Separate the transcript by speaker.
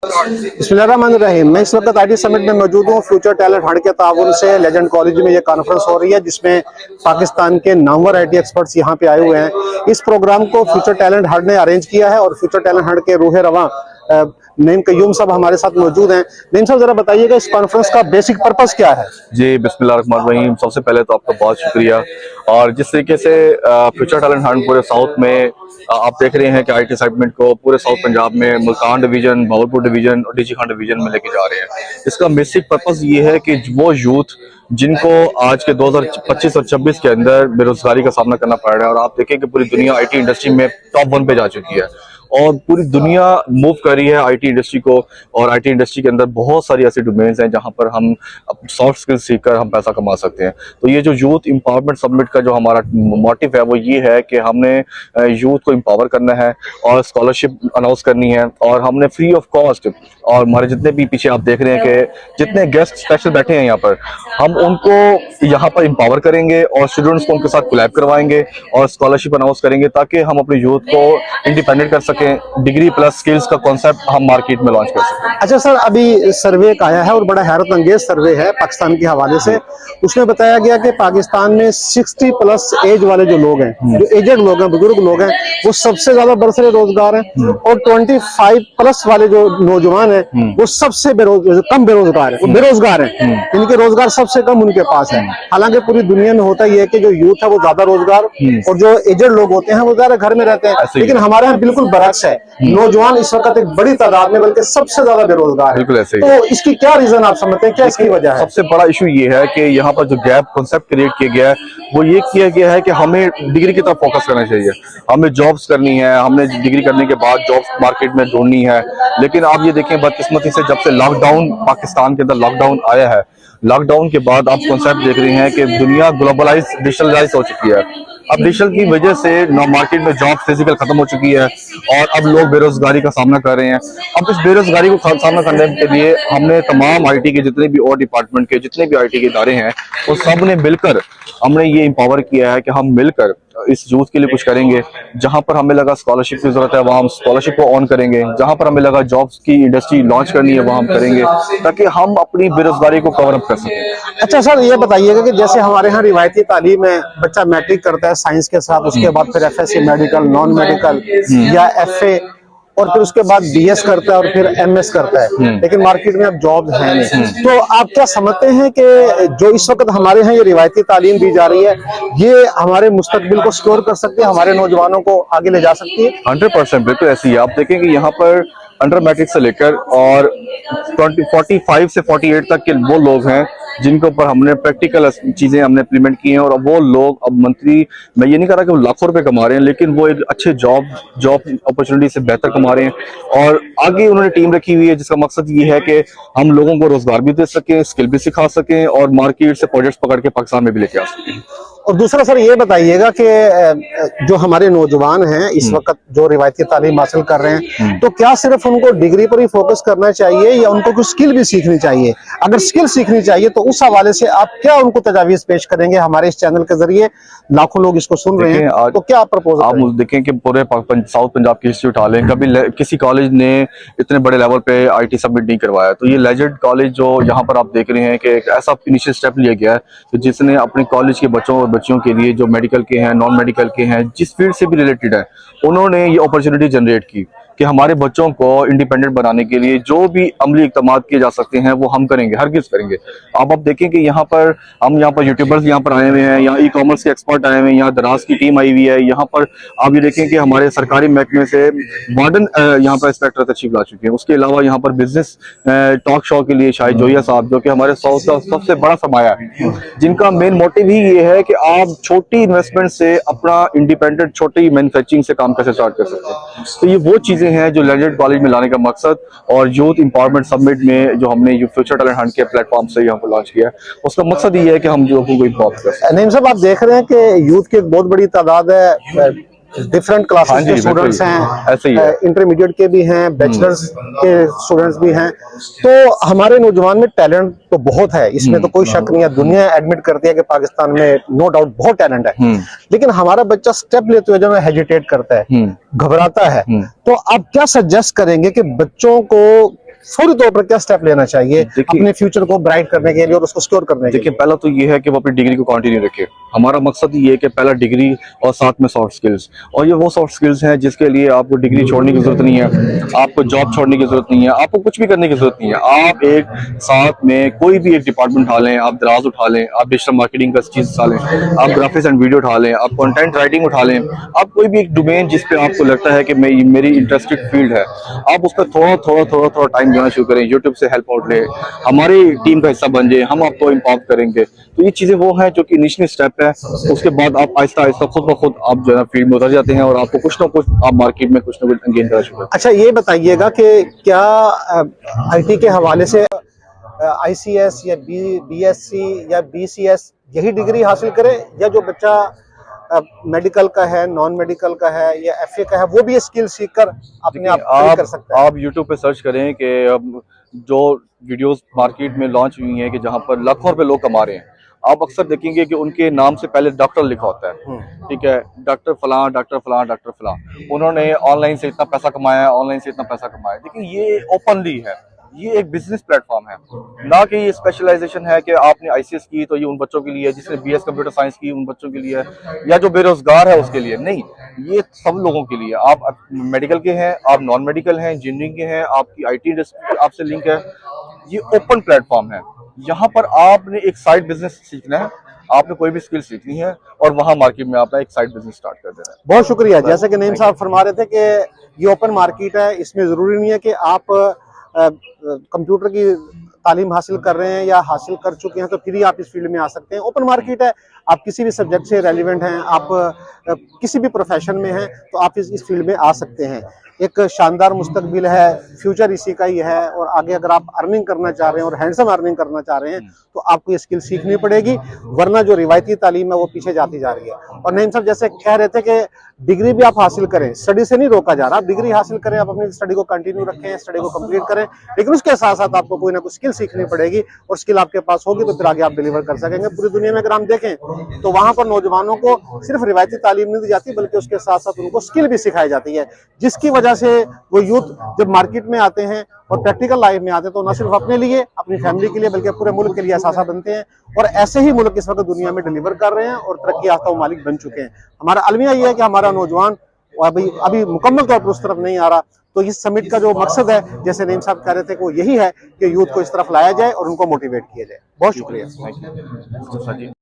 Speaker 1: बिस्मिल्लाहिर्रहमानिर्रहीम। मैं इस वक्त आईटी समिट में मौजूद हूँ। फ्यूचर टैलेंट हंट के ताउन से लेजेंड कॉलेज में ये कॉन्फ्रेंस हो रही है, जिसमें पाकिस्तान के नामवर आईटी एक्सपर्ट्स यहाँ पे आए हुए हैं। इस प्रोग्राम को फ्यूचर टैलेंट हंट ने अरेंज किया है और फ्यूचर टैलेंट हंट के रूह रवां नईम कयूम साहब हमारे साथ मौजूद हैं। नईम साहब, जरा बताइएगा इस कॉन्फ्रेंस का बेसिक पर्पस क्या है?
Speaker 2: जी, बिस्मिल्लाहिर्रहमानिर्रहीम। सबसे पहले तो आपका बहुत शुक्रिया। और जिस तरीके से फ्यूचर टैलेंट हंट पूरे साउथ में आप देख रहे हैं कि आईटी सेगमेंट को पूरे साउथ पंजाब में मुल्तान डिवीजन, भावलपुर डिवीजन और डीजी खान डिवीजन में लेके जा रहे हैं। इसका बेसिक पर्पस ये है कि वो यूथ जिनको आज के 2025 और 26 के अंदर बेरोजगारी का सामना करना पड़ रहा है, और आप देखें कि पूरी दुनिया आईटी इंडस्ट्री में टॉप 1 पे जा चुकी है और पूरी दुनिया मूव कर रही है आईटी इंडस्ट्री को। और आईटी इंडस्ट्री के अंदर बहुत सारी ऐसी डोमेन्स हैं जहां पर हम सॉफ्ट स्किल्स सीखकर हम पैसा कमा सकते हैं। तो ये जो यूथ एम्पावरमेंट समिट का जो हमारा मोटिव है वो ये है कि हमने यूथ को एम्पावर करना है और स्कॉलरशिप अनाउंस करनी है, और हमने फ्री ऑफ कॉस्ट, और हमारे जितने भी पीछे आप देख रहे हैं कि जितने गेस्ट स्पेशल बैठे हैं यहाँ पर, हम उनको यहाँ पर एम्पावर करेंगे और स्टूडेंट्स को उनके साथ कोलैब करवाएंगे और स्कॉलरशिप अनाउंस करेंगे ताकि हम अपने यूथ को इंडिपेंडेंट कर सकें। डिग्री प्लस स्किल्स का कॉन्सेप्ट हम मार्केट में लॉन्च कर सकें।
Speaker 1: अच्छा सर, अभी सर्वे एक आया है और बड़ा हैरत अंगेज सर्वे है पाकिस्तान के हवाले से। उसमें बताया गया कि पाकिस्तान में 60 प्लस एज वाले जो लोग हैं, जो एजेड लोग हैं, बुजुर्ग लोग हैं, वो सबसे ज्यादा बरसरे रोजगार हैं, और 25 प्लस वाले जो नौजवान हैं वो सबसे कम बेरोजगार है, वो बेरोजगार हैं। इनके रोजगार सबसे कम उनके पास है। हालांकि पूरी दुनिया में होता ही है कि जो यूथ है वो ज्यादा रोजगार और जो एजेड लोग होते हैं वो ज्यादा घर में रहते हैं, लेकिन हमारे यहाँ बिल्कुल बरक्स है। नौजवान इस वक्त एक बड़ी तादाद में, बल्कि सबसे ज्यादा बेरोजगार है।
Speaker 2: बिल्कुल ऐसे ही।
Speaker 1: तो इसकी क्या रीजन आप समझते हैं, क्या इसकी वजह है?
Speaker 2: सबसे बड़ा इशू ये है कि यहाँ पर जो गैप कॉन्सेप्ट क्रिएट किया गया है वो ये किया गया है कि हमें डिग्री की तरफ फोकस करना चाहिए, हमें जॉब्स करनी है, हमने डिग्री करने के बाद जॉब्स मार्केट में ढूंढनी है। लेकिन आप ये देखें, बदकिस्मती से जब से लॉकडाउन पाकिस्तान के अंदर लॉकडाउन आया है, लॉकडाउन के बाद आप कॉन्सेप्ट देख रहे हैं कि दुनिया ग्लोबलाइज डिजिटलाइज हो चुकी है। अब डिजिटल की वजह से मार्केट में जॉब फिजिकल खत्म हो चुकी है और अब लोग बेरोजगारी का सामना कर रहे हैं। अब इस बेरोजगारी को सामना करने के लिए हमने तमाम आईटी के जितने भी और डिपार्टमेंट के जितने भी आईटी के इदारे हैं वो सब ने मिलकर हमने ये एम्पावर किया है कि हम मिलकर इस यूथ के लिए कुछ करेंगे। जहां पर हमें लगा स्कॉलरशिप की जरूरत है वहां हम स्कॉलरशिप को ऑन करेंगे, जहां पर हमें लगा जॉब्स की इंडस्ट्री लॉन्च करनी है वहां हम करेंगे, ताकि हम अपनी बेरोजगारी को कवर अप कर सकें।
Speaker 1: अच्छा सर, ये बताइएगा कि जैसे हमारे यहाँ रिवायती तालीम है, बच्चा मैट्रिक करता है साइंस के साथ, उसके बाद फिर एफएससी मेडिकल, नॉन मेडिकल या एफए, और फिर उसके बाद बीएस करता है और फिर एमएस करता है, लेकिन मार्केट में अब जॉब है नहीं। तो आप क्या समझते हैं कि जो इस वक्त हमारे यहाँ ये रिवायती तालीम दी जा रही है, ये हमारे मुस्तकबिल को सिक्योर कर सकती है, हमारे नौजवानों को आगे ले जा सकती है?
Speaker 2: 100% बिल्कुल ऐसी है। आप देखेंगे यहाँ पर अंडर मैट्रिक से लेकर और 45 से 48 तक के वो लोग हैं जिनके ऊपर हमने प्रैक्टिकल चीजें हमने इम्प्लीमेंट की हैं, और वो लोग अब मंथली, मैं ये नहीं कह रहा कि वो लाखों रुपए कमा रहे हैं, लेकिन वो एक अच्छे जॉब अपॉर्चुनिटी से बेहतर कमा रहे हैं। और आगे उन्होंने टीम रखी हुई है जिसका मकसद ये है कि हम लोगों को रोजगार भी दे सकें, स्किल भी सिखा सकें और मार्केट से प्रोजेक्ट्स पकड़ के पाकिस्तान में भी लेके आ सकें।
Speaker 1: और दूसरा सर ये बताइएगा कि जो हमारे नौजवान हैं इस वक्त जो रिवायती तालीम हासिल कर रहे हैं, तो क्या सिर्फ उनको डिग्री पर ही फोकस करना चाहिए या उनको कुछ स्किल भी सीखनी चाहिए? अगर स्किल सीखनी चाहिए तो उस हवाले से आप क्या उनको तजावीज पेश करेंगे? हमारे इस चैनल के जरिए लाखों लोग इसको सुन रहे हैं, तो क्या आप प्रपोज
Speaker 2: आप देखें कि पूरे साउथ पंजाब की हिस्ट्री उठा लें, कभी किसी कॉलेज ने इतने बड़े लेवल पे आईटी सबमिट नहीं करवाया। तो ये लेजेंड कॉलेज जो यहाँ पर आप देख रहे हैं कि एक ऐसा इनिशियल स्टेप लिया गया है कि जिसने अपने कॉलेज के बच्चों और बच्चियों के लिए जो मेडिकल के हैं, नॉन मेडिकल के हैं, जिस फील्ड से भी रिलेटेड है, उन्होंने ये अपॉर्चुनिटी जनरेट की कि हमारे बच्चों को इंडिपेंडेंट बनाने के लिए जो भी अमली इक़दाम किए जा सकते हैं वो हम करेंगे, हरगिज़ करेंगे। आप देखें कि यहाँ पर यूट्यूबर्स यहाँ पर आए हुए हैं, यहाँ ई कॉमर्स के एक्सपर्ट आए हुए हैं, यहाँ दराज की टीम आई हुई है। यहाँ पर आप ये देखें कि हमारे सरकारी महकमे से वार्डन यहाँ पर इंस्पेक्टर तशरीफ ला चुके हैं। उसके अलावा यहाँ पर बिजनेस टॉक शो के लिए शाहिद जोया साहब, जो कि हमारे साउथ का सबसे बड़ा सरमाया है, जिनका मेन मोटिव ही ये है कि आप छोटी इन्वेस्टमेंट से अपना इंडिपेंडेंट छोटी मैन्युफैक्चरिंग से काम कैसे स्टार्ट कर सकते हैं। तो ये वो चीजें हैं जो लेजेंड कॉलेज में लाने का मकसद, और यूथ एम्पावरमेंट समिट में जो हमने फ्यूचर टैलेंट हंट के प्लेटफॉर्म से यहाँ पर लॉन्च किया, उसका मकसद ये है कि हम लोगों को इम्पावर कर सकें।
Speaker 1: नईम साहब, आप देख रहे हैं कि यूथ की एक बहुत बड़ी तादाद है, डिफरेंट क्लासेस के स्टूडेंट्स हैं,
Speaker 2: ऐसे ही है,
Speaker 1: इंटरमीडिएट के भी हैं, बैचलर्स के स्टूडेंट्स भी हैं। तो हमारे नौजवान में टैलेंट तो बहुत है, इसमें तो कोई शक नहीं है। दुनिया एडमिट करती है कि पाकिस्तान में नो डाउट बहुत टैलेंट है, लेकिन हमारा बच्चा स्टेप लेते हुए जो है हेजिटेट करता है, घबराता है। तो आप क्या सजेस्ट करेंगे कि बच्चों को फौरी तौर पर क्या स्टेप लेना चाहिए
Speaker 2: देखिए-
Speaker 1: अपने फ्यूचर को ब्राइट करने के लिए और उसको स्टोर करने के
Speaker 2: देखिए,
Speaker 1: लिए?
Speaker 2: पहला तो ये है कि वो अपनी डिग्री को कंटिन्यू रखे। हमारा मकसद ये है कि पहला डिग्री और साथ में सॉफ्ट स्किल्स, और ये वो सॉफ्ट स्किल्स हैं जिसके लिए आपको डिग्री छोड़ने की जरूरत नहीं है, आपको जॉब छोड़ने की जरूरत नहीं है, आपको कुछ भी करने की जरूरत नहीं है। आप एक साथ में कोई भी एक डिपार्टमेंट उठा लें, आप दराज उठा लें, आप डिजिटल मार्केटिंग का चीज उठा लें, आप ग्राफिक्स एंड वीडियो उठा लें, आप कंटेंट राइटिंग उठा लें, आप कोई भी एक डोमेन जिस पे आपको लगता है कि मेरी इंटरेस्टेड फील्ड है, आप उस पर थोड़ा टाइम देना शुरू करें। यूट्यूब से हेल्प आउट लें, हमारी टीम का हिस्सा बन जाए, हम आपको इम्पावर करेंगे। तो ये चीजें वो हैं जो कि इनिशियल स्टेप है। उसके बाद आप आहिस्ता आहिस्ता खुद ब खुद आप जो है फील्ड में उतर जाते हैं और आपको कुछ ना कुछ आप मार्केट में कुछ ना कुछ गेन करना शुरू करते
Speaker 1: अच्छा, ये बताइएगा कि क्या आईटी के हवाले से आईसीएस या बीएससी या बीसीएस यही डिग्री हासिल करे, या जो बच्चा मेडिकल का है, नॉन मेडिकल का है या एफए का है, वो भी ये स्किल सीख कर अपने आप
Speaker 2: हैं।
Speaker 1: कर सकता है?
Speaker 2: आप यूट्यूब पे सर्च करें कि अब जो वीडियोस मार्केट में लॉन्च हुई हैं कि जहां पर लाखों रुपए लोग कमा रहे हैं, आप अक्सर देखेंगे कि उनके नाम से पहले डॉक्टर लिखा होता है। ठीक है, डॉक्टर फलां, डॉक्टर फलां, डॉक्टर फलां, उन्होंने ऑनलाइन से इतना पैसा कमाया, ऑनलाइन से इतना पैसा कमाया। देखिए, ये ओपनली है, ये एक बिजनेस प्लेटफॉर्म है, ना कि ये स्पेशलाइजेशन है कि आपने आईसीएस की तो ये उन बच्चों के लिए है, जिसने बीएस कंप्यूटर साइंस की उन बच्चों के लिए है, या जो बेरोजगार है उसके लिए नहीं। ये सब लोगों के लिए। आप मेडिकल के हैं, आप नॉन मेडिकल हैं, इंजीनियरिंग के हैं, आपकी आईटी इंडस्ट्री आपसे लिंक है, ये ओपन प्लेटफॉर्म है। यहाँ पर आपने एक साइड बिजनेस सीखना है, आपने कोई भी स्किल सीखनी है और वहां मार्केट में आपने एक साइड बिजनेस स्टार्ट कर देना है।
Speaker 1: बहुत शुक्रिया। जैसे कि नईम साहब फरमा रहे थे कि ये ओपन मार्केट है, इसमें जरूरी नहीं है कि आप कंप्यूटर की तालीम हासिल कर रहे हैं या हासिल कर चुके हैं तो फिर ही आप इस फील्ड में आ सकते हैं। ओपन मार्केट है, आप किसी भी सब्जेक्ट से रेलिवेंट हैं, आप किसी भी प्रोफेशन में हैं तो आप इस फील्ड में आ सकते हैं। एक शानदार मुस्तकबिल है, फ्यूचर इसी का ही है, और आगे अगर आप अर्निंग करना चाह रहे हैं और हैंडसम अर्निंग करना चाह रहे हैं तो आपको ये स्किल सीखनी पड़ेगी, वरना जो रिवायती तालीम है वो पीछे जाती जा रही है। और नईम साहब जैसे कह रहे थे कि डिग्री भी आप हासिल करें, स्टडी से नहीं रोका जा रहा, डिग्री हासिल करें, आप अपनी स्टडी को कंटिन्यू रखें, स्टडी को कंप्लीट करें, लेकिन उसके साथ साथ आपको कोई ना कोई स्किल सीखनी पड़ेगी, और स्किल आपके पास होगी तो फिर आगे आप डिलीवर कर सकेंगे। पूरी दुनिया में अगर हम देखें तो वहां पर नौजवानों को सिर्फ रिवायती तालीम नहीं दी जाती, बल्कि उसके साथ साथ उनको स्किल भी सिखाई जाती है, जिसकी वजह से वो यूथ जब मार्केट में आते हैं और प्रैक्टिकल लाइफ में आते हैं तो न सिर्फ अपने लिए, अपनी फैमिली के लिए, बल्कि पूरे मुल्क के लिए असासा बनते हैं। और ऐसे ही मुल्क इस वक्त दुनिया में डिलीवर कर रहे हैं और तरक्की याफ्ता मालिक बन चुके हैं। हमारा अलमिया ये है कि हमारा नौजवान अभी मुकम्मल तौर पर उस तरफ नहीं आ रहा। तो इस समिट का जो मकसद है, जैसे नईम साहब कह रहे थे, वो यही है कि यूथ को इस तरफ लाया जाए और उनको मोटिवेट किया जाए। बहुत शुक्रिया।
Speaker 2: Thank you.